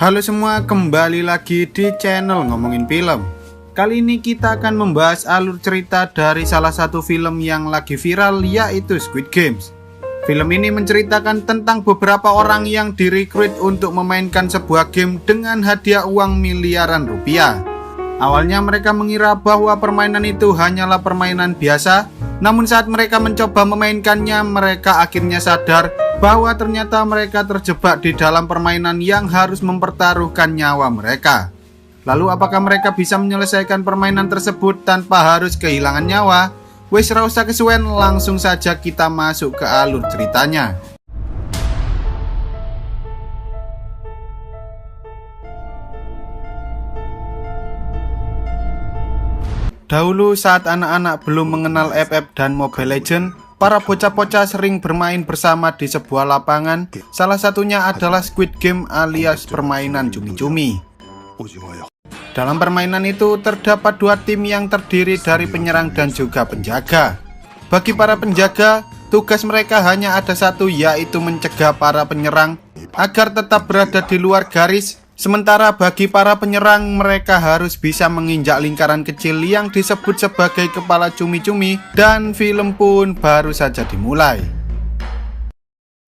Halo semua, kembali lagi di channel Ngomongin Film. Kali ini kita akan membahas alur cerita dari salah satu film yang lagi viral, yaitu Squid Games. Film ini menceritakan tentang beberapa orang yang direkrut untuk memainkan sebuah game dengan hadiah uang miliaran rupiah. Awalnya mereka mengira bahwa permainan itu hanyalah permainan biasa, namun saat mereka mencoba memainkannya, mereka akhirnya sadar bahwa ternyata mereka terjebak di dalam permainan yang harus mempertaruhkan nyawa mereka. Lalu apakah mereka bisa menyelesaikan permainan tersebut tanpa harus kehilangan nyawa? Wes ra usah kesuwen, langsung saja kita masuk ke alur ceritanya. Dahulu saat anak-anak belum mengenal FF dan Mobile Legends, para bocah-bocah sering bermain bersama di sebuah lapangan. Salah satunya adalah Squid Game alias permainan cumi-cumi. Dalam permainan itu terdapat dua tim yang terdiri dari penyerang dan juga penjaga. Bagi para penjaga, tugas mereka hanya ada satu, yaitu mencegah para penyerang agar tetap berada di luar garis. Sementara bagi para penyerang, mereka harus bisa menginjak lingkaran kecil yang disebut sebagai kepala cumi-cumi, dan film pun baru saja dimulai.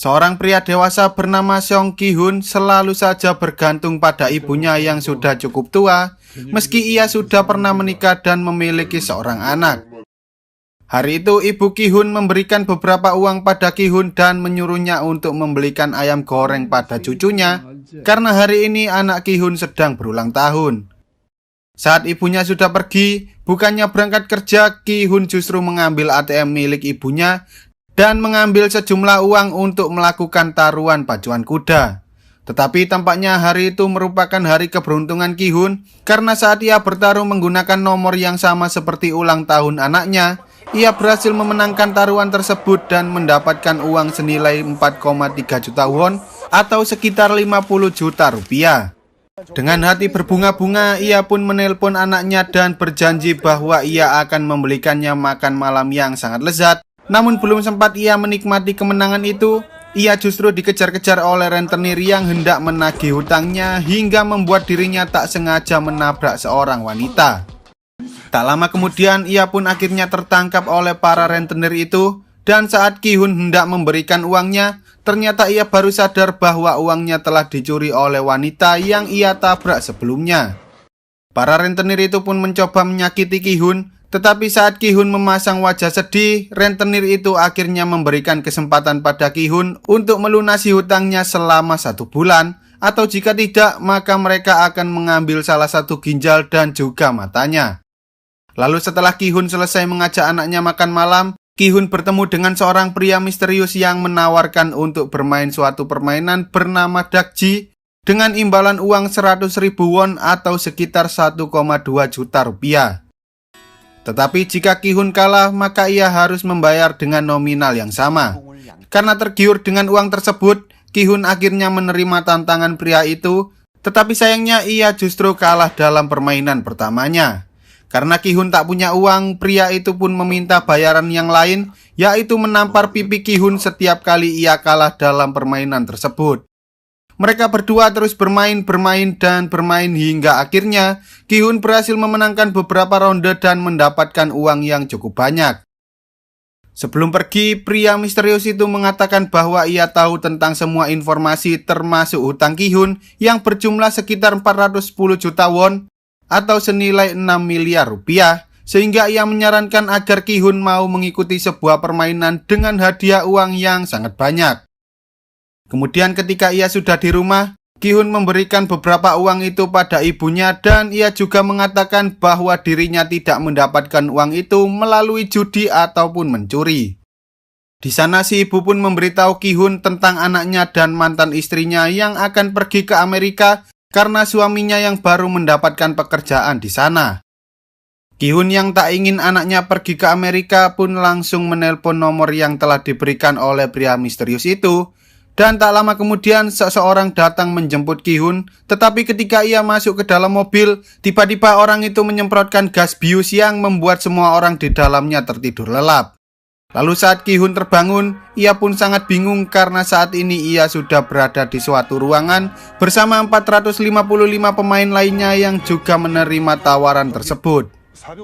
Seorang pria dewasa bernama Song Ki-hun selalu saja bergantung pada ibunya yang sudah cukup tua, meski ia sudah pernah menikah dan memiliki seorang anak. Hari itu ibu Ki-hun memberikan beberapa uang pada Ki-hun dan menyuruhnya untuk membelikan ayam goreng pada cucunya, karena hari ini anak Ki-hun sedang berulang tahun. Saat ibunya sudah pergi, bukannya berangkat kerja, Ki-hun justru mengambil ATM milik ibunya dan mengambil sejumlah uang untuk melakukan taruhan pacuan kuda. Tetapi tampaknya hari itu merupakan hari keberuntungan Ki-hun, karena saat ia bertarung menggunakan nomor yang sama seperti ulang tahun anaknya, ia berhasil memenangkan taruhan tersebut dan mendapatkan uang senilai 4,3 juta won atau sekitar 50 juta rupiah. Dengan hati berbunga-bunga, ia pun menelpon anaknya dan berjanji bahwa ia akan membelikannya makan malam yang sangat lezat. Namun belum sempat ia menikmati kemenangan itu, ia justru dikejar-kejar oleh rentenir yang hendak menagih hutangnya hingga membuat dirinya tak sengaja menabrak seorang wanita. Tak lama kemudian ia pun akhirnya tertangkap oleh para rentenir itu, dan saat Ki-hun hendak memberikan uangnya, ternyata ia baru sadar bahwa uangnya telah dicuri oleh wanita yang ia tabrak sebelumnya. Para rentenir itu pun mencoba menyakiti Ki-hun, tetapi saat Ki-hun memasang wajah sedih, rentenir itu akhirnya memberikan kesempatan pada Ki-hun untuk melunasi hutangnya selama 1 bulan, atau jika tidak maka mereka akan mengambil salah satu ginjal dan juga matanya. Lalu setelah Ki-hun selesai mengajak anaknya makan malam, Ki-hun bertemu dengan seorang pria misterius yang menawarkan untuk bermain suatu permainan bernama Dakji dengan imbalan uang 100.000 won atau sekitar 1,2 juta rupiah. Tetapi jika Ki-hun kalah, maka ia harus membayar dengan nominal yang sama. Karena tergiur dengan uang tersebut, Ki-hun akhirnya menerima tantangan pria itu, tetapi sayangnya ia justru kalah dalam permainan pertamanya. Karena Ki-hun tak punya uang, pria itu pun meminta bayaran yang lain, yaitu menampar pipi Ki-hun setiap kali ia kalah dalam permainan tersebut. Mereka berdua terus bermain hingga akhirnya Ki-hun berhasil memenangkan beberapa ronde dan mendapatkan uang yang cukup banyak. Sebelum pergi, pria misterius itu mengatakan bahwa ia tahu tentang semua informasi termasuk hutang Ki-hun yang berjumlah sekitar 410 juta won atau senilai 6 miliar rupiah, sehingga ia menyarankan agar Ki-hun mau mengikuti sebuah permainan dengan hadiah uang yang sangat banyak. Kemudian ketika ia sudah di rumah, Ki-hun memberikan beberapa uang itu pada ibunya dan ia juga mengatakan bahwa dirinya tidak mendapatkan uang itu melalui judi ataupun mencuri. Di sana si ibu pun memberitahu Ki-hun tentang anaknya dan mantan istrinya yang akan pergi ke Amerika karena suaminya yang baru mendapatkan pekerjaan di sana. Ki-hun yang tak ingin anaknya pergi ke Amerika pun langsung menelpon nomor yang telah diberikan oleh pria misterius itu. Dan tak lama kemudian seseorang datang menjemput Ki-hun, tetapi ketika ia masuk ke dalam mobil, tiba-tiba orang itu menyemprotkan gas bius yang membuat semua orang di dalamnya tertidur lelap. Lalu saat Ki-hun terbangun, ia pun sangat bingung karena saat ini ia sudah berada di suatu ruangan bersama 455 pemain lainnya yang juga menerima tawaran tersebut.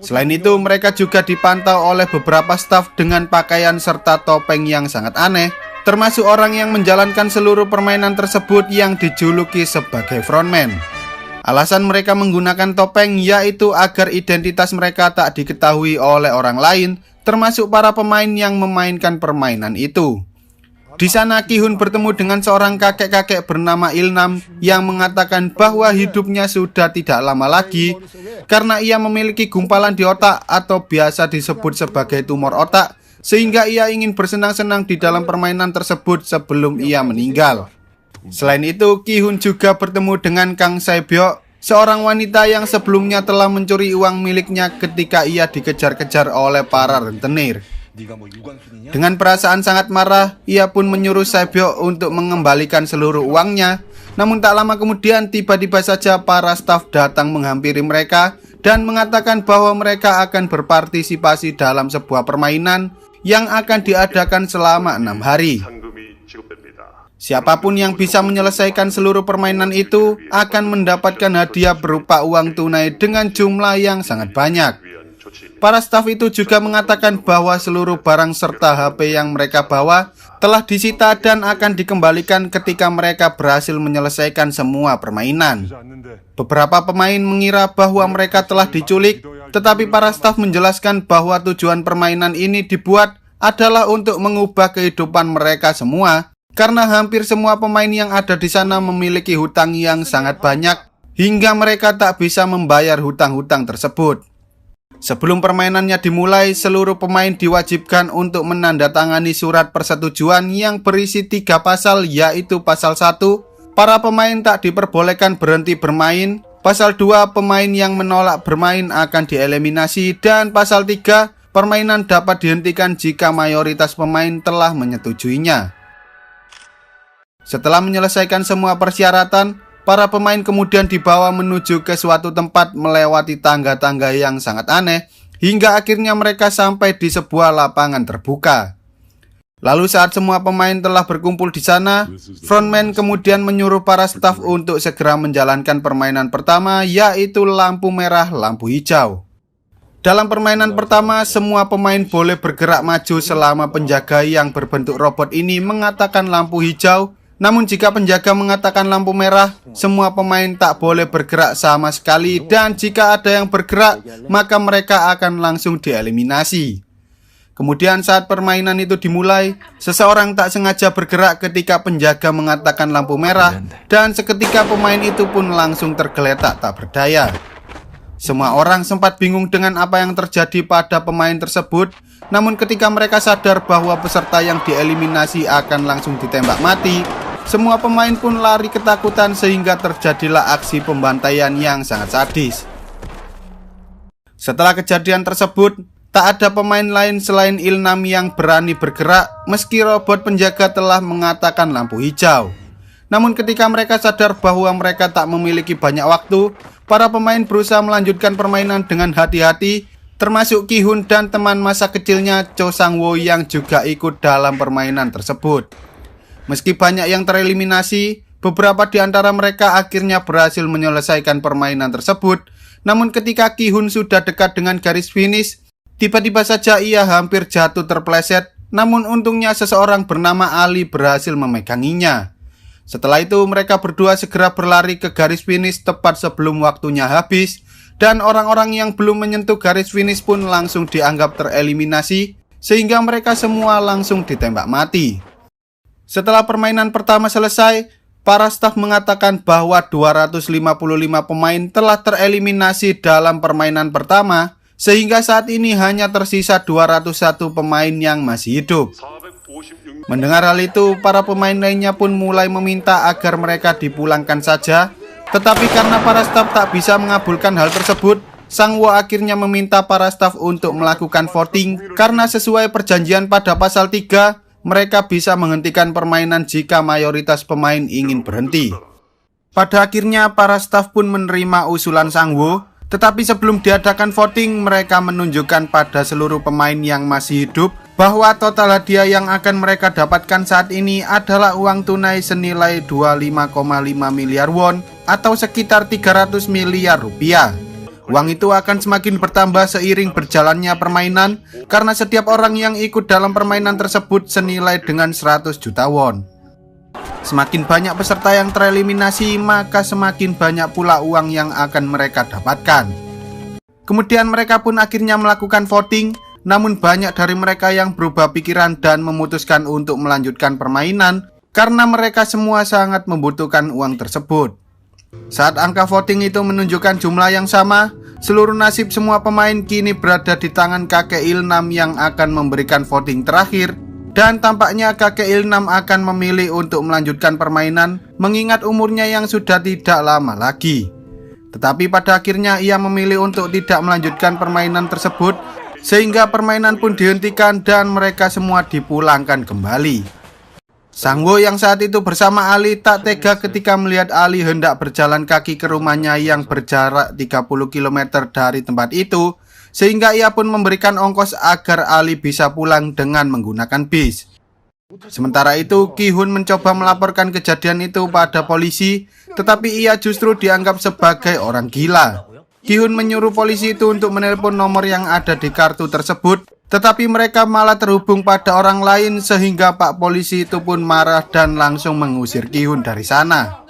Selain itu, mereka juga dipantau oleh beberapa staf dengan pakaian serta topeng yang sangat aneh, termasuk orang yang menjalankan seluruh permainan tersebut yang dijuluki sebagai frontman. Alasan mereka menggunakan topeng yaitu agar identitas mereka tak diketahui oleh orang lain, termasuk para pemain yang memainkan permainan itu. Di sana Ki-hun bertemu dengan seorang kakek-kakek bernama Ilnam yang mengatakan bahwa hidupnya sudah tidak lama lagi karena ia memiliki gumpalan di otak atau biasa disebut sebagai tumor otak, sehingga ia ingin bersenang-senang di dalam permainan tersebut sebelum ia meninggal. Selain itu, Ki-hun juga bertemu dengan Kang Sae-byok, seorang wanita yang sebelumnya telah mencuri uang miliknya ketika ia dikejar-kejar oleh para rentenir. Dengan perasaan sangat marah, ia pun menyuruh Sae-byok untuk mengembalikan seluruh uangnya. Namun tak lama kemudian tiba-tiba saja para staf datang menghampiri mereka dan mengatakan bahwa mereka akan berpartisipasi dalam sebuah permainan yang akan diadakan selama 6 hari. Siapapun yang bisa menyelesaikan seluruh permainan itu akan mendapatkan hadiah berupa uang tunai dengan jumlah yang sangat banyak. Para staf itu juga mengatakan bahwa seluruh barang serta HP yang mereka bawa telah disita dan akan dikembalikan ketika mereka berhasil menyelesaikan semua permainan. Beberapa pemain mengira bahwa mereka telah diculik, tetapi para staf menjelaskan bahwa tujuan permainan ini dibuat adalah untuk mengubah kehidupan mereka semua, karena hampir semua pemain yang ada di sana memiliki hutang yang sangat banyak hingga mereka tak bisa membayar hutang-hutang tersebut. Sebelum permainannya dimulai, seluruh pemain diwajibkan untuk menandatangani surat persetujuan yang berisi 3 pasal, yaitu pasal 1, para pemain tak diperbolehkan berhenti bermain, pasal 2, pemain yang menolak bermain akan dieliminasi, dan pasal 3, permainan dapat dihentikan jika mayoritas pemain telah menyetujuinya. Setelah menyelesaikan semua persyaratan, para pemain kemudian dibawa menuju ke suatu tempat melewati tangga-tangga yang sangat aneh, hingga akhirnya mereka sampai di sebuah lapangan terbuka. Lalu saat semua pemain telah berkumpul di sana, frontman kemudian menyuruh para staf untuk segera menjalankan permainan pertama, yaitu lampu merah, lampu hijau. Dalam permainan pertama, semua pemain boleh bergerak maju selama penjaga yang berbentuk robot ini mengatakan lampu hijau. Namun jika penjaga mengatakan lampu merah, semua pemain tak boleh bergerak sama sekali, dan jika ada yang bergerak, maka mereka akan langsung dieliminasi. Kemudian saat permainan itu dimulai, seseorang tak sengaja bergerak ketika penjaga mengatakan lampu merah, dan seketika pemain itu pun langsung tergeletak tak berdaya. Semua orang sempat bingung dengan apa yang terjadi pada pemain tersebut. Namun ketika mereka sadar bahwa peserta yang dieliminasi akan langsung ditembak mati, semua pemain pun lari ketakutan sehingga terjadilah aksi pembantaian yang sangat sadis. Setelah kejadian tersebut, tak ada pemain lain selain Ilnam yang berani bergerak meski robot penjaga telah mengatakan lampu hijau. Namun ketika mereka sadar bahwa mereka tak memiliki banyak waktu, para pemain berusaha melanjutkan permainan dengan hati-hati, termasuk Ki-hun dan teman masa kecilnya Cho Sang-woo yang juga ikut dalam permainan tersebut. Meski banyak yang tereliminasi, beberapa di antara mereka akhirnya berhasil menyelesaikan permainan tersebut. Namun ketika Ki-hun sudah dekat dengan garis finish, tiba-tiba saja ia hampir jatuh terpeleset. Namun untungnya seseorang bernama Ali berhasil memeganginya. Setelah itu mereka berdua segera berlari ke garis finish tepat sebelum waktunya habis, dan orang-orang yang belum menyentuh garis finish pun langsung dianggap tereliminasi, sehingga mereka semua langsung ditembak mati. Setelah permainan pertama selesai, para staf mengatakan bahwa 255 pemain telah tereliminasi dalam permainan pertama, sehingga saat ini hanya tersisa 201 pemain yang masih hidup. Mendengar hal itu, para pemain lainnya pun mulai meminta agar mereka dipulangkan saja. Tetapi karena para staf tak bisa mengabulkan hal tersebut, Sang-woo akhirnya meminta para staf untuk melakukan voting, karena sesuai perjanjian pada pasal 3, mereka bisa menghentikan permainan jika mayoritas pemain ingin berhenti. Pada akhirnya para staf pun menerima usulan Sang-woo, tetapi sebelum diadakan voting, mereka menunjukkan pada seluruh pemain yang masih hidup bahwa total hadiah yang akan mereka dapatkan saat ini adalah uang tunai senilai 25,5 miliar won atau sekitar 300 miliar rupiah. Uang itu akan semakin bertambah seiring berjalannya permainan karena setiap orang yang ikut dalam permainan tersebut senilai dengan 100 juta won. Semakin banyak peserta yang tereliminasi, maka semakin banyak pula uang yang akan mereka dapatkan. Kemudian mereka pun akhirnya melakukan voting. Namun banyak dari mereka yang berubah pikiran dan memutuskan untuk melanjutkan permainan karena mereka semua sangat membutuhkan uang tersebut. Saat angka voting itu menunjukkan jumlah yang sama, seluruh nasib semua pemain kini berada di tangan kakek Ilnam yang akan memberikan voting terakhir. Dan tampaknya kakek Ilnam akan memilih untuk melanjutkan permainan mengingat umurnya yang sudah tidak lama lagi. Tetapi pada akhirnya ia memilih untuk tidak melanjutkan permainan tersebut, sehingga permainan pun dihentikan dan mereka semua dipulangkan kembali. Sangwo yang saat itu bersama Ali tak tega ketika melihat Ali hendak berjalan kaki ke rumahnya yang berjarak 30 km dari tempat itu, sehingga ia pun memberikan ongkos agar Ali bisa pulang dengan menggunakan bis. Sementara itu, Ki-hun mencoba melaporkan kejadian itu pada polisi, tetapi ia justru dianggap sebagai orang gila. Ki-hun menyuruh polisi itu untuk menelpon nomor yang ada di kartu tersebut, tetapi mereka malah terhubung pada orang lain sehingga Pak Polisi itu pun marah dan langsung mengusir Ki-hun dari sana.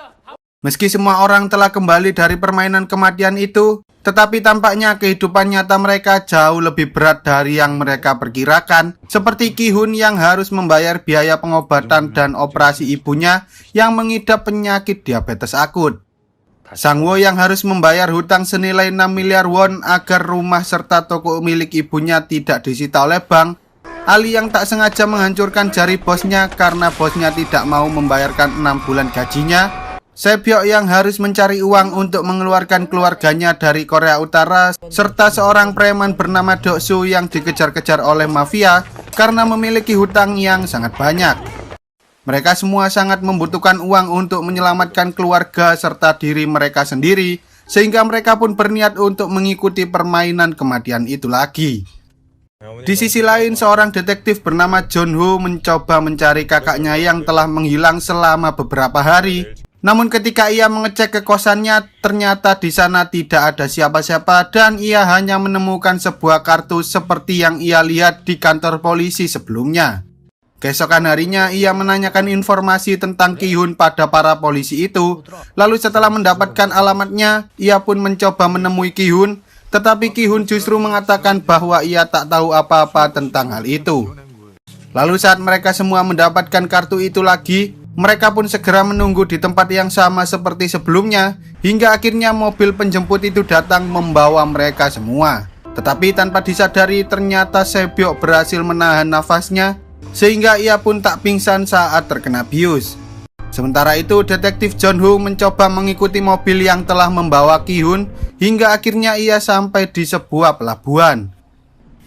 Meski semua orang telah kembali dari permainan kematian itu, tetapi tampaknya kehidupan nyata mereka jauh lebih berat dari yang mereka perkirakan, seperti Ki-hun yang harus membayar biaya pengobatan dan operasi ibunya yang mengidap penyakit diabetes akut. Sangwo yang harus membayar hutang senilai 6 miliar won agar rumah serta toko milik ibunya tidak disita oleh bank. Ali yang tak sengaja menghancurkan jari bosnya karena bosnya tidak mau membayarkan 6 bulan gajinya. Sebyok yang harus mencari uang untuk mengeluarkan keluarganya dari Korea Utara, serta seorang preman bernama Doksu yang dikejar-kejar oleh mafia karena memiliki hutang yang sangat banyak. Mereka semua sangat membutuhkan uang untuk menyelamatkan keluarga serta diri mereka sendiri, sehingga mereka pun berniat untuk mengikuti permainan kematian itu lagi. Di sisi lain, seorang detektif bernama John-ho mencoba mencari kakaknya yang telah menghilang selama beberapa hari. Namun ketika ia mengecek ke kosannya, ternyata di sana tidak ada siapa-siapa dan ia hanya menemukan sebuah kartu seperti yang ia lihat di kantor polisi sebelumnya. Keesokan harinya ia menanyakan informasi tentang Ki-hun pada para polisi itu. Lalu setelah mendapatkan alamatnya, ia pun mencoba menemui Ki-hun, tetapi Ki-hun justru mengatakan bahwa ia tak tahu apa-apa tentang hal itu. Lalu saat mereka semua mendapatkan kartu itu lagi, mereka pun segera menunggu di tempat yang sama seperti sebelumnya, hingga akhirnya mobil penjemput itu datang membawa mereka semua. Tetapi tanpa disadari ternyata Sebyok berhasil menahan nafasnya, sehingga ia pun tak pingsan saat terkena bius. Sementara itu, detektif John-ho mencoba mengikuti mobil yang telah membawa Ki-hun hingga akhirnya ia sampai di sebuah pelabuhan.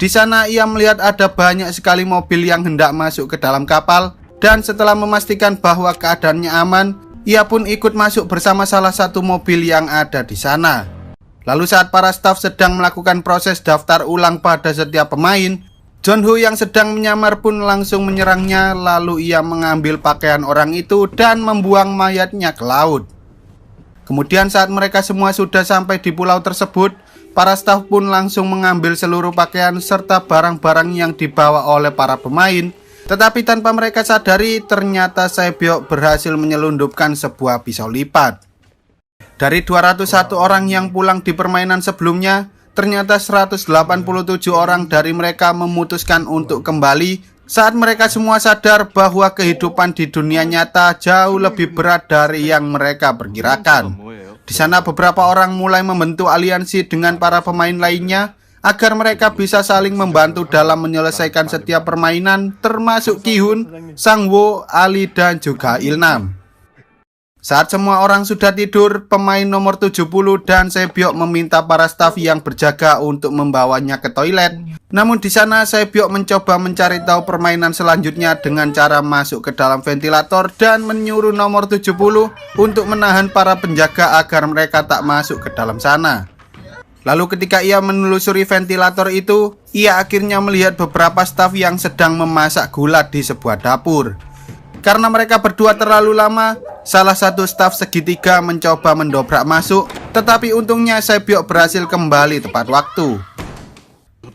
Di sana ia melihat ada banyak sekali mobil yang hendak masuk ke dalam kapal, dan setelah memastikan bahwa keadaannya aman, ia pun ikut masuk bersama salah satu mobil yang ada di sana. Lalu saat para staf sedang melakukan proses daftar ulang pada setiap pemain, John-ho yang sedang menyamar pun langsung menyerangnya, lalu ia mengambil pakaian orang itu dan membuang mayatnya ke laut. Kemudian saat mereka semua sudah sampai di pulau tersebut, para staf pun langsung mengambil seluruh pakaian serta barang-barang yang dibawa oleh para pemain. Tetapi tanpa mereka sadari, ternyata Sebyok berhasil menyelundupkan sebuah pisau lipat. Dari 201 orang yang pulang di permainan sebelumnya, ternyata 187 orang dari mereka memutuskan untuk kembali saat mereka semua sadar bahwa kehidupan di dunia nyata jauh lebih berat dari yang mereka perkirakan. Di sana beberapa orang mulai membentuk aliansi dengan para pemain lainnya agar mereka bisa saling membantu dalam menyelesaikan setiap permainan, termasuk Ki-hun, Sangwo, Ali, dan juga Ilnam. Saat semua orang sudah tidur, pemain nomor 70 dan Sebyok meminta para staf yang berjaga untuk membawanya ke toilet. Namun di sana Sebyok mencoba mencari tahu permainan selanjutnya dengan cara masuk ke dalam ventilator dan menyuruh nomor 70 untuk menahan para penjaga agar mereka tak masuk ke dalam sana. Lalu ketika ia menelusuri ventilator itu, ia akhirnya melihat beberapa staf yang sedang memasak gula di sebuah dapur. Karena mereka berdua terlalu lama, salah satu staf segitiga mencoba mendobrak masuk, tetapi untungnya Sae-byeok berhasil kembali tepat waktu.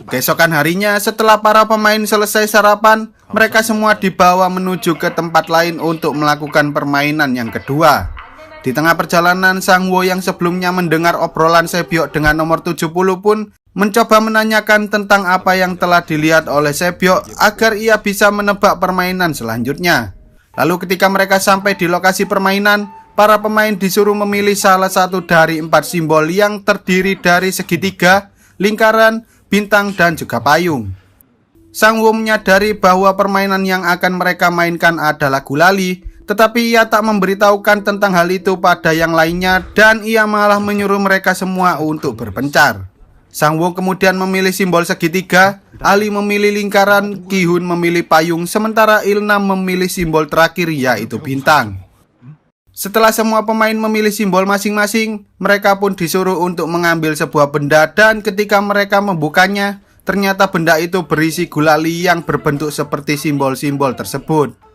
Keesokan harinya, setelah para pemain selesai sarapan, mereka semua dibawa menuju ke tempat lain untuk melakukan permainan yang kedua. Di tengah perjalanan, Sang-woo yang sebelumnya mendengar obrolan Sae-byeok dengan nomor 70 pun mencoba menanyakan tentang apa yang telah dilihat oleh Sae-byeok agar ia bisa menebak permainan selanjutnya. Lalu ketika mereka sampai di lokasi permainan, para pemain disuruh memilih salah satu dari 4 simbol yang terdiri dari segitiga, lingkaran, bintang, dan juga payung. Sang-woo menyadari bahwa permainan yang akan mereka mainkan adalah gulali, tetapi ia tak memberitahukan tentang hal itu pada yang lainnya dan ia malah menyuruh mereka semua untuk berpencar. Sang-woo kemudian memilih simbol segitiga, Ali memilih lingkaran, Ki-hun memilih payung, sementara Il-nam memilih simbol terakhir yaitu bintang. Setelah semua pemain memilih simbol masing-masing, mereka pun disuruh untuk mengambil sebuah benda dan ketika mereka membukanya, ternyata benda itu berisi gulali yang berbentuk seperti simbol-simbol tersebut.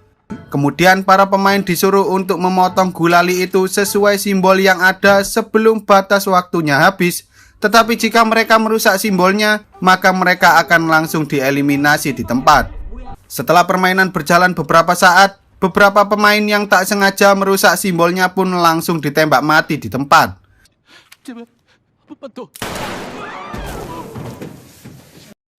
Kemudian para pemain disuruh untuk memotong gulali itu sesuai simbol yang ada sebelum batas waktunya habis. Tetapi jika mereka merusak simbolnya, maka mereka akan langsung dieliminasi di tempat. Setelah permainan berjalan beberapa saat, beberapa pemain yang tak sengaja merusak simbolnya pun langsung ditembak mati di tempat.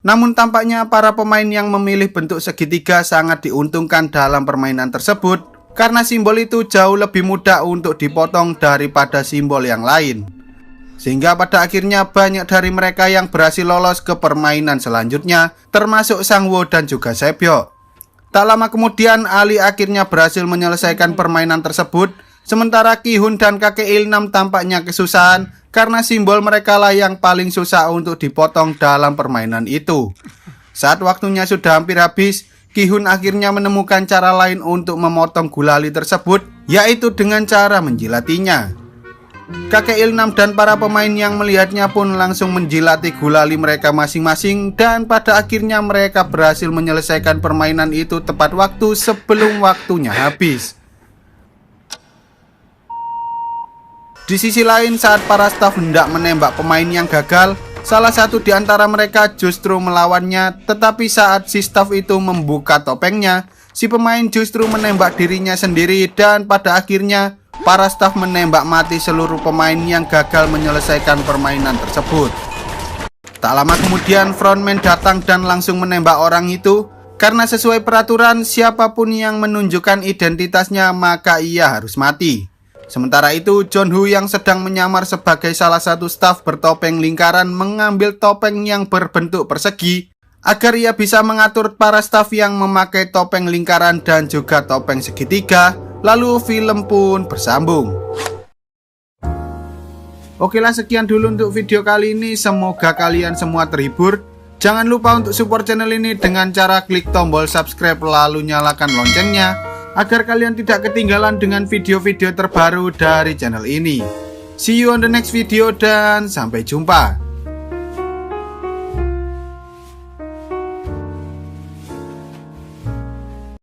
Namun tampaknya para pemain yang memilih bentuk segitiga sangat diuntungkan dalam permainan tersebut, karena simbol itu jauh lebih mudah untuk dipotong daripada simbol yang lain. Sehingga pada akhirnya banyak dari mereka yang berhasil lolos ke permainan selanjutnya, termasuk Sang-woo dan juga Sae-byeok. Tak lama kemudian, Ali akhirnya berhasil menyelesaikan permainan tersebut, sementara Ki-hun dan kakek Il-nam tampaknya kesusahan karena simbol mereka lah yang paling susah untuk dipotong dalam permainan itu. Saat waktunya sudah hampir habis, Ki-hun akhirnya menemukan cara lain untuk memotong gulali tersebut, yaitu dengan cara menjilatinya. Kakek Il-nam dan para pemain yang melihatnya pun langsung menjilati gulali mereka masing-masing dan pada akhirnya mereka berhasil menyelesaikan permainan itu tepat waktu sebelum waktunya habis. Di sisi lain, saat para staf hendak menembak pemain yang gagal, salah satu di antara mereka justru melawannya, tetapi saat si staf itu membuka topengnya, si pemain justru menembak dirinya sendiri dan pada akhirnya para staf menembak mati seluruh pemain yang gagal menyelesaikan permainan tersebut. Tak lama kemudian frontman datang dan langsung menembak orang itu, karena sesuai peraturan siapapun yang menunjukkan identitasnya maka ia harus mati. Sementara itu John-woo yang sedang menyamar sebagai salah satu staf bertopeng lingkaran mengambil topeng yang berbentuk persegi agar ia bisa mengatur para staf yang memakai topeng lingkaran dan juga topeng segitiga. Lalu film pun bersambung. Oke lah, sekian dulu untuk video kali ini. Semoga kalian semua terhibur. Jangan lupa untuk support channel ini dengan cara klik tombol subscribe lalu nyalakan loncengnya agar kalian tidak ketinggalan dengan video-video terbaru dari channel ini. See you on the next video dan sampai jumpa.